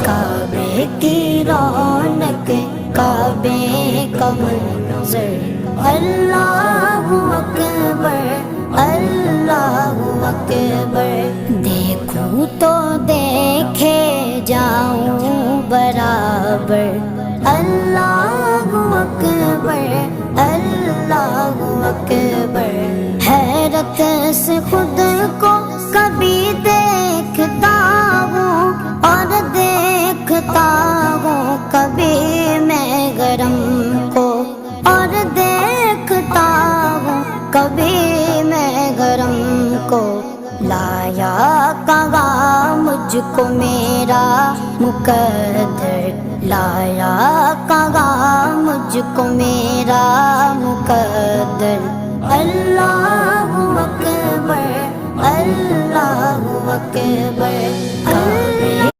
کعبے کی رونق کعبے کا منظر اللہ اکبر اللہ اکبر دیکھوں تو دیکھے جاؤں برابر اللہ اکبر اللہ اکبر حیرت سے خود کو کبھی دیکھتا ہوں اور دیکھتا ہوں کبھی میں گرم کو اور دیکھتا ہوں کبھی میں گرم کو لایا کہاں مجھ کو میرا مقدر لایا کہاں مجھ کو میرا مقدر اللہ اکبر اللہ اکبر کعبے